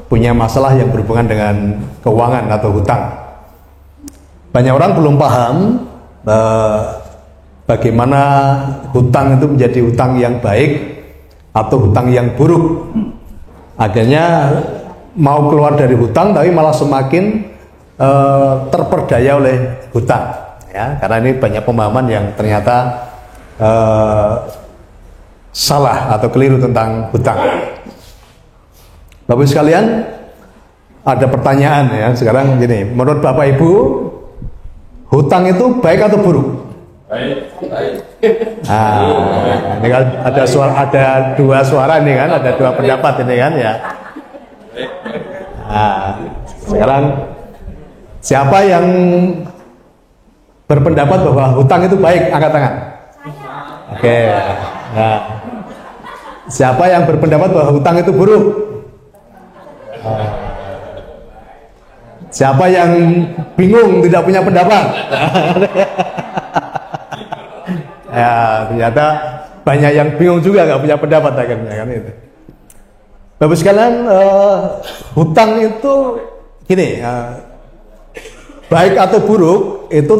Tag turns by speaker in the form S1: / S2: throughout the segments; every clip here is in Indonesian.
S1: punya masalah yang berhubungan dengan keuangan atau hutang. Banyak orang belum paham bagaimana hutang itu menjadi hutang yang baik atau hutang yang buruk. Akhirnya mau keluar dari hutang tapi malah semakin terperdaya oleh hutang, ya, karena ini banyak pemahaman yang ternyata salah atau keliru tentang hutang. Bapak sekalian, ada pertanyaan ya sekarang gini, menurut Bapak Ibu, hutang itu baik atau buruk?
S2: Baik.
S1: Nah, ini kan ada dua suara nih kan, ada dua pendapat ini kan ya. Nah, sekarang siapa yang berpendapat bahwa hutang itu baik, angkat tangan. Oke. Nah, siapa yang berpendapat bahwa hutang itu buruk? Siapa yang bingung, tidak punya pendapat? Ya, ternyata banyak yang bingung juga, nggak punya pendapat akhirnya kan itu. Bapak sekalian, hutang itu gini, baik atau buruk itu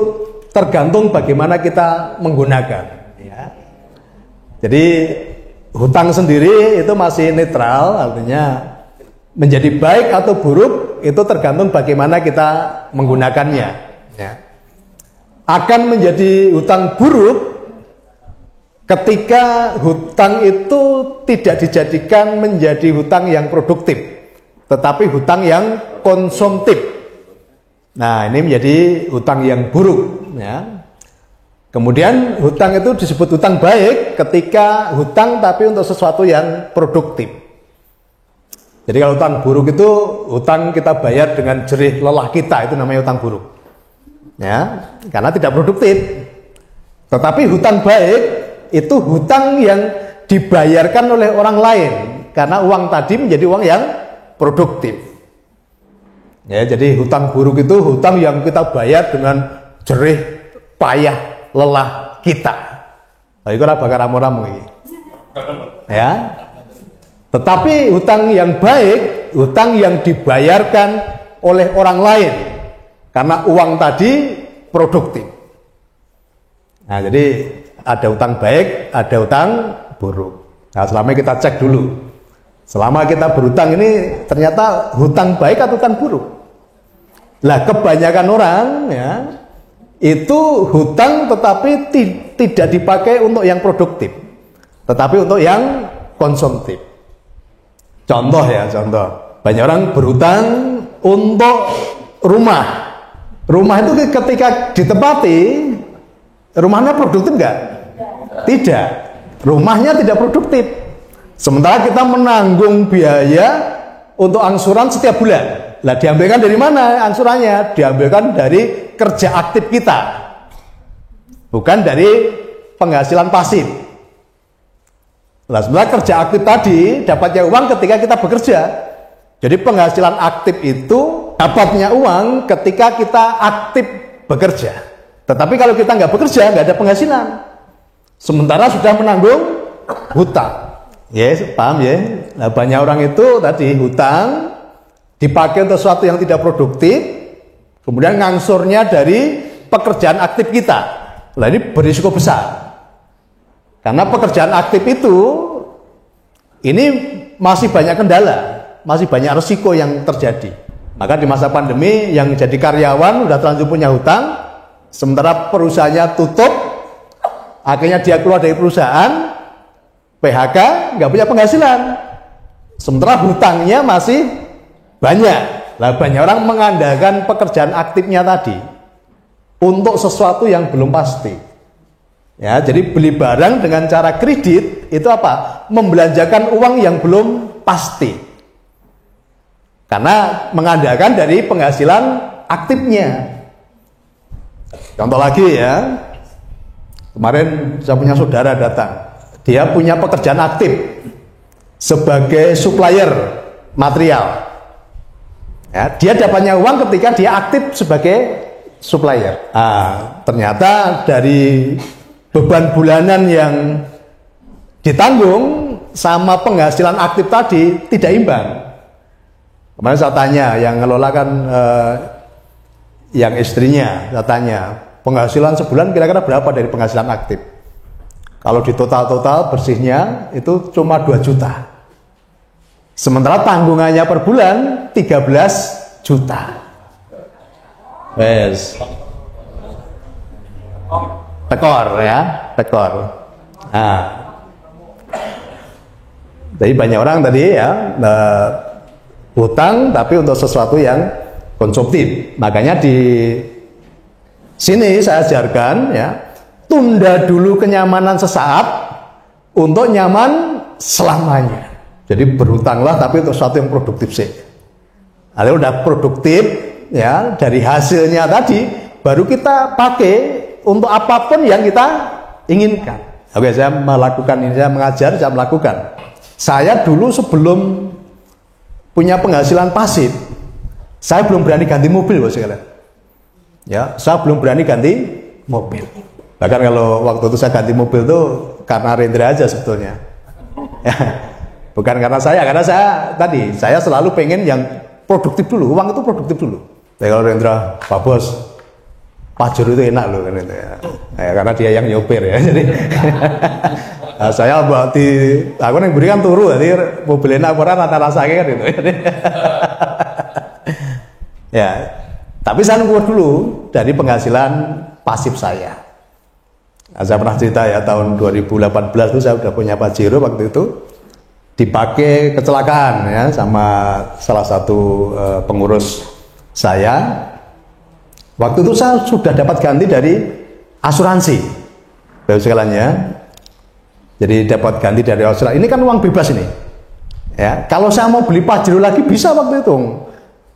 S1: tergantung bagaimana kita menggunakan. Ya. Jadi hutang sendiri itu masih netral, artinya menjadi baik atau buruk itu tergantung bagaimana kita menggunakannya. Ya. Akan menjadi hutang buruk ketika hutang itu tidak dijadikan menjadi hutang yang produktif, tetapi hutang yang konsumtif. Nah, ini menjadi hutang yang buruk. Ya. Kemudian hutang itu disebut hutang baik ketika hutang tapi untuk sesuatu yang produktif. Jadi kalau hutang buruk itu hutang kita bayar dengan jerih lelah kita, itu namanya hutang buruk. Ya, karena tidak produktif. Tetapi hutang baik itu hutang yang dibayarkan oleh orang lain karena uang tadi menjadi uang yang produktif. Ya, jadi hutang buruk itu hutang yang kita bayar dengan jerih payah lelah kita. Nah, itu bakar ramu-ramu ini. Ya. Tetapi hutang yang baik, hutang yang dibayarkan oleh orang lain karena uang tadi produktif. Nah, jadi ada hutang baik, ada hutang buruk. Nah, selama kita cek dulu. Selama kita berhutang ini ternyata hutang baik atau hutang buruk. Lah, kebanyakan orang ya itu hutang tetapi tidak dipakai untuk yang produktif, tetapi untuk yang konsumtif. Contoh ya, contoh. Banyak orang berhutang untuk rumah. Rumah itu ketika ditempati, rumahnya produktif enggak? Tidak. Rumahnya tidak produktif. Sementara kita menanggung biaya untuk angsuran setiap bulan. Lah, diambilkan dari mana angsurannya? Diambilkan dari kerja aktif kita. Bukan dari penghasilan pasif. Nah, sebenarnya kerja aktif tadi dapatnya uang ketika kita bekerja. Jadi penghasilan aktif itu dapatnya uang ketika kita aktif bekerja. Tetapi kalau kita nggak bekerja, nggak ada penghasilan. Sementara sudah menanggung hutang. Yes, paham ya? Nah, banyak orang itu tadi hutang dipakai untuk sesuatu yang tidak produktif, kemudian ngangsurnya dari pekerjaan aktif kita. Nah, ini berisiko besar. Karena pekerjaan aktif itu ini masih banyak kendala, masih banyak resiko yang terjadi. Maka di masa pandemi yang jadi karyawan udah terlanjur punya hutang, sementara perusahaannya tutup, akhirnya dia keluar dari perusahaan, PHK, nggak punya penghasilan. Sementara hutangnya masih banyak. Lah, banyak orang mengandalkan pekerjaan aktifnya tadi untuk sesuatu yang belum pasti. Ya, jadi beli barang dengan cara kredit itu apa? Membelanjakan uang yang belum pasti. Karena mengandalkan dari penghasilan aktifnya. Contoh lagi ya. Kemarin saya punya saudara datang. Dia punya pekerjaan aktif sebagai supplier material. Ya, dia dapatnya uang ketika dia aktif sebagai supplier. Nah, ternyata dari beban bulanan yang ditanggung sama penghasilan aktif tadi tidak imbang. Kemarin saya tanya, yang ngelola kan yang istrinya, saya tanya, penghasilan sebulan kira-kira berapa dari penghasilan aktif? Kalau di total-total bersihnya itu cuma 2 juta. Sementara tanggungannya per bulan 13 juta. Wes. Tekor ya, tekor. Nah, jadi banyak orang tadi ya hutang tapi untuk sesuatu yang konsumtif. Makanya di sini saya ajarkan ya, tunda dulu kenyamanan sesaat untuk nyaman selamanya. Jadi berhutanglah tapi untuk sesuatu yang produktif sih. Kalau udah produktif ya, dari hasilnya tadi baru kita pakai untuk apapun yang kita inginkan. Oke, saya melakukan ini, saya mengajar, saya melakukan. Saya dulu sebelum punya penghasilan pasif, saya belum berani ganti mobil, bos sekalian. Ya, saya belum berani ganti mobil. Bahkan kalau waktu itu saya ganti mobil tuh karena Rendra aja sebetulnya. Ya, bukan karena saya tadi saya selalu pengen yang produktif dulu, uang itu produktif dulu. Tapi kalau Rendra, Pak Bos, Pajero itu enak loh kan itu ya. Ya, karena dia yang nyopir ya. Jadi nah, saya aku yang berikan turu, jadi mobil enak orang rata rasanya kan itu. Ya, tapi saya ngukur dulu dari penghasilan pasif saya. Nah, saya pernah cerita ya, tahun 2018 itu saya udah punya Pajero waktu itu, dipakai kecelakaan ya sama salah satu pengurus saya. Waktu itu saya sudah dapat ganti dari asuransi, baru sekalian ya. Jadi dapat ganti dari asuransi. Ini kan uang bebas ini. Ya, kalau saya mau beli Pajero lagi bisa waktu itu.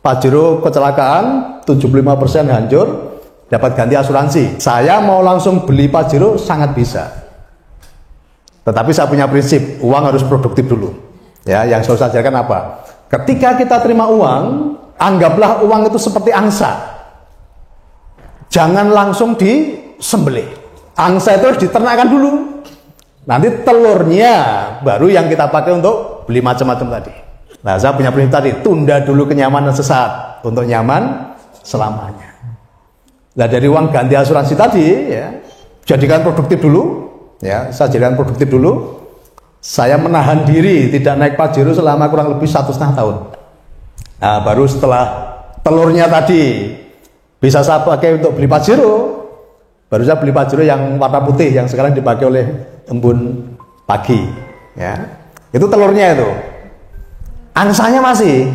S1: Pajero kecelakaan 75% hancur, dapat ganti asuransi. Saya mau langsung beli Pajero sangat bisa. Tetapi saya punya prinsip, uang harus produktif dulu. Ya, yang saya ajarkan apa? Ketika kita terima uang, anggaplah uang itu seperti angsa. Jangan langsung disembelih. Angsa itu harus diternakkan dulu. Nanti telurnya baru yang kita pakai untuk beli macam-macam tadi. Nah, saya punya prinsip tadi, tunda dulu kenyamanan sesaat untuk nyaman selamanya. Nah, dari uang ganti asuransi tadi ya, jadikan produktif dulu. Ya, saya jadikan produktif dulu. Saya menahan diri tidak naik Pajero selama kurang lebih 1,5 tahun. Nah, baru setelah telurnya tadi bisa saya pakai untuk beli Pajero, baru saya beli Pajero yang warna putih yang sekarang dipakai oleh embun pagi. Ya, itu telurnya itu. Angsanya masih.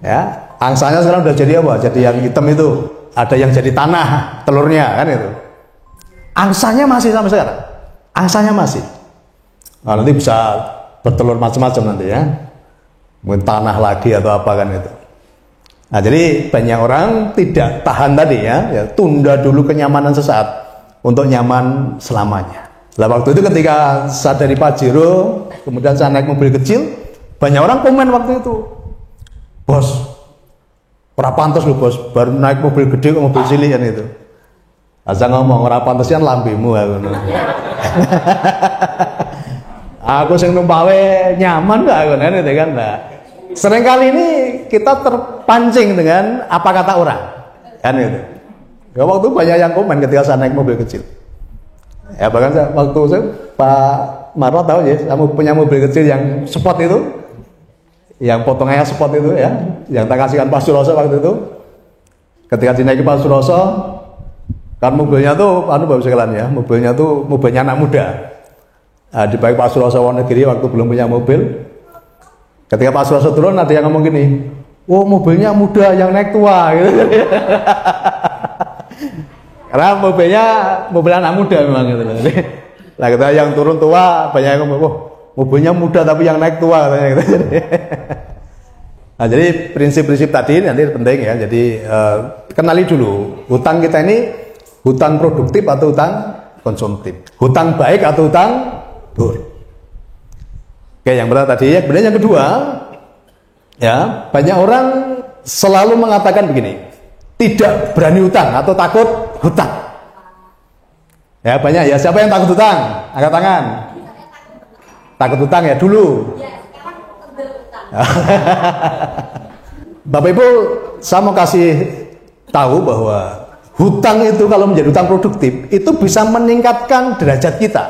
S1: Ya, angsanya sekarang udah jadi apa? Jadi yang hitam itu. Ada yang jadi tanah telurnya kan itu. Angsanya masih sampai sekarang. Angsanya masih. Nah, nanti bisa bertelur macam-macam nanti ya. Mungkin tanah lagi atau apa kan itu. Nah, jadi banyak orang tidak tahan tadi ya, tunda dulu kenyamanan sesaat untuk nyaman selamanya. Nah, waktu itu ketika saya dari Pajero, kemudian saya naik mobil kecil, banyak orang komen waktu itu, bos, ora pantes lho bos, baru naik mobil gede ke mobil cilik kan itu. Saya ngomong ora pantes kan lambemu aku. Aku sing numpake nyaman gak aku kan itu kan. Nah, seringkali ini kita terpancing dengan apa kata orang kan itu. Ya, waktu banyak yang komen ketika saya naik mobil kecil. Ya, bahkan waktu saya Pak Marwa tahu ya, kamu punya mobil kecil yang sport itu, yang potongannya sport itu ya, yang tak kasihkan Pak Suroso waktu itu. Ketika dinaiki Pak Suroso, kan mobilnya tuh, baru sekalian ya, mobilnya tuh mobilnya anak muda. Nah, di baik Pak Suroso Wonogiri waktu belum punya mobil. Ketika Pak Suroso turun, ada yang ngomong gini, "Oh, mobilnya muda, yang naik tua," gitu. Karena mobil anak muda memang gitu. Nah, kita yang turun tua, banyak yang ngomong, "Oh, mobilnya muda tapi yang naik tua," katanya gitu. Nah, jadi prinsip-prinsip tadi nanti penting ya. Jadi kenali dulu hutang kita ini hutang produktif atau hutang konsumtif, hutang baik atau hutang buruk. Oke, yang pertama tadi ya. Kemudian yang kedua, ya banyak orang selalu mengatakan begini, tidak berani hutang atau takut hutang. Ya banyak ya. Siapa yang takut hutang? Angkat tangan. Takut hutang ya dulu. Bapak Ibu, saya mau kasih tahu bahwa hutang itu kalau menjadi hutang produktif itu bisa meningkatkan derajat kita,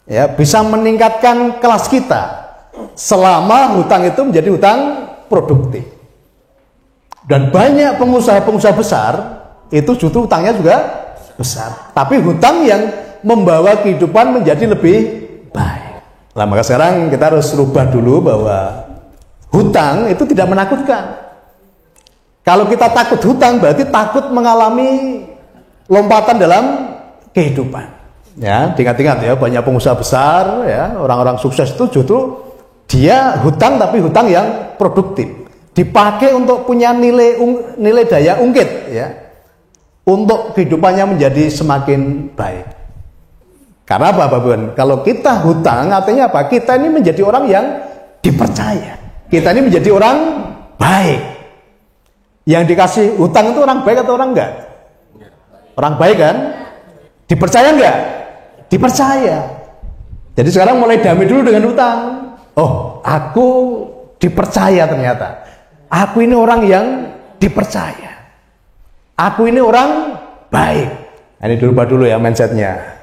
S1: ya, bisa meningkatkan kelas kita selama hutang itu menjadi hutang produktif. Dan banyak pengusaha-pengusaha besar itu justru hutangnya juga besar, tapi hutang yang membawa kehidupan menjadi lebih baik. Nah, maka sekarang kita harus rubah dulu bahwa hutang itu tidak menakutkan. Kalau kita takut hutang berarti takut mengalami lompatan dalam kehidupan. Ya, ingat-ingat ya, banyak pengusaha besar, ya, orang-orang sukses itu justru dia hutang tapi hutang yang produktif, dipakai untuk punya nilai daya ungkit, ya, untuk kehidupannya menjadi semakin baik. Karena apa, Bapak Ibu? Kalau kita hutang, artinya apa? Kita ini menjadi orang yang dipercaya. Kita ini menjadi orang baik. Yang dikasih hutang itu orang baik atau orang enggak? Orang baik kan? Dipercaya enggak? Dipercaya. Jadi sekarang mulai damai dulu dengan hutang. Oh, aku dipercaya ternyata. Aku ini orang yang dipercaya. Aku ini orang baik. Nah, ini dirubah dulu ya mindsetnya.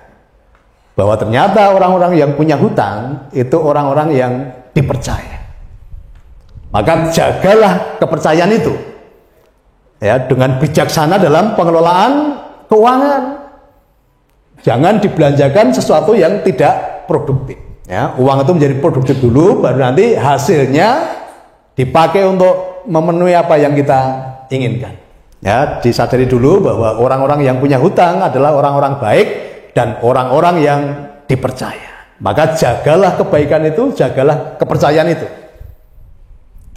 S1: Bahwa ternyata orang-orang yang punya hutang itu orang-orang yang dipercaya. Maka jagalah kepercayaan itu, ya, dengan bijaksana dalam pengelolaan keuangan. Jangan dibelanjakan sesuatu yang tidak produktif. Ya, uang itu menjadi produktif dulu, baru nanti hasilnya dipakai untuk memenuhi apa yang kita inginkan. Ya, disadari dulu bahwa orang-orang yang punya hutang adalah orang-orang baik dan orang-orang yang dipercaya. Maka jagalah kebaikan itu, jagalah kepercayaan itu.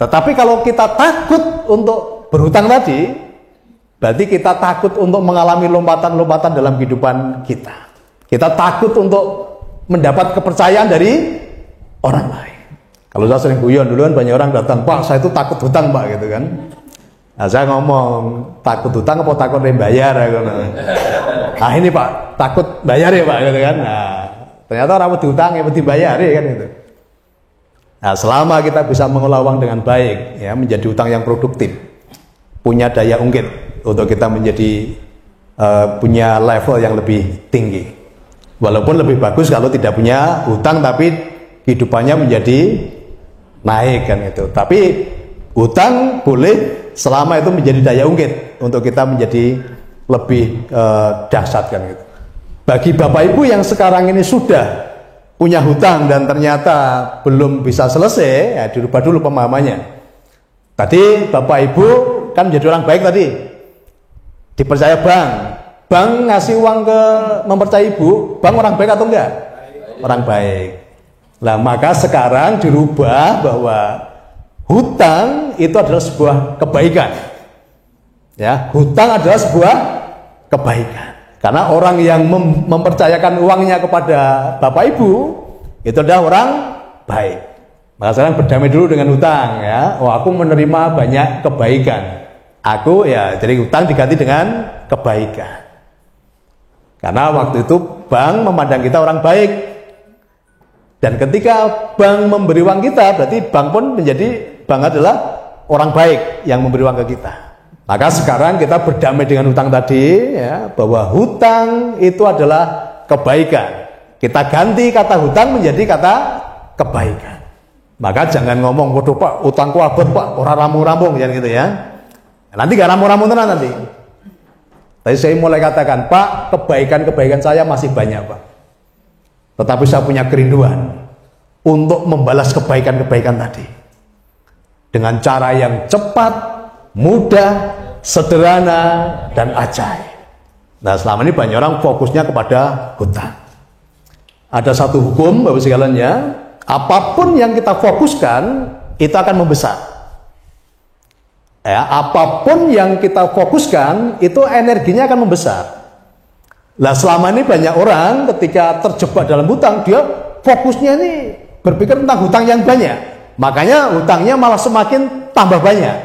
S1: Tetapi kalau kita takut untuk berhutang tadi, berarti kita takut untuk mengalami lompatan-lompatan dalam kehidupan kita. Kita takut untuk mendapat kepercayaan dari orang lain. Kalau saya sering guyon dulu kan banyak orang datang, Pak, saya itu takut hutang, Pak, gitu kan. Nah, saya ngomong, takut hutang apa takut bayar? Nah, ini Pak, takut bayar ya Pak, gitu kan. Nah, ternyata orang mau dihutang ya mau dibayar ya kan itu. Nah, selama kita bisa mengelola uang dengan baik, ya, menjadi hutang yang produktif, punya daya ungkit untuk kita menjadi punya level yang lebih tinggi. Walaupun lebih bagus kalau tidak punya hutang tapi kehidupannya menjadi naik kan itu. Tapi hutang boleh selama itu menjadi daya ungkit untuk kita menjadi lebih dahsyat kan gitu. Bagi Bapak Ibu yang sekarang ini sudah punya hutang dan ternyata belum bisa selesai, ya dirubah dulu pemahamannya. Tadi Bapak Ibu kan menjadi orang baik tadi, dipercaya bank ngasih uang ke mempercayai Ibu, bank orang baik atau enggak? Orang baik. Nah, maka sekarang dirubah bahwa hutang itu adalah sebuah kebaikan. Ya, hutang adalah sebuah kebaikan. Karena orang yang mempercayakan uangnya kepada Bapak Ibu itu adalah orang baik. Maka sekarang berdamai dulu dengan hutang, ya. Oh, aku menerima banyak kebaikan. Aku ya jadi hutang diganti dengan kebaikan. Karena waktu itu bank memandang kita orang baik. Dan ketika bank memberi uang kita, berarti bank pun menjadi bank adalah orang baik yang memberi uang ke kita. Maka sekarang kita berdamai dengan hutang tadi, ya, bahwa hutang itu adalah kebaikan. Kita ganti kata hutang menjadi kata kebaikan. Maka jangan ngomong, waduh Pak, hutangku abot Pak, orang rampung-rampung, jangan gitu ya. Nanti gak rampung-rampung tenan nanti. Tadi saya mulai katakan, Pak, kebaikan-kebaikan saya masih banyak Pak. Tetapi saya punya kerinduan untuk membalas kebaikan-kebaikan tadi dengan cara yang cepat, mudah, sederhana, dan ajaib. Nah, selama ini banyak orang fokusnya kepada hutang. Ada satu hukum Bapak sekalian, ya, apapun yang kita fokuskan itu akan membesar. Ya, apapun yang kita fokuskan itu energinya akan membesar. Nah, selama ini banyak orang ketika terjebak dalam hutang, dia fokusnya ini berpikir tentang hutang yang banyak. Makanya hutangnya malah semakin tambah banyak.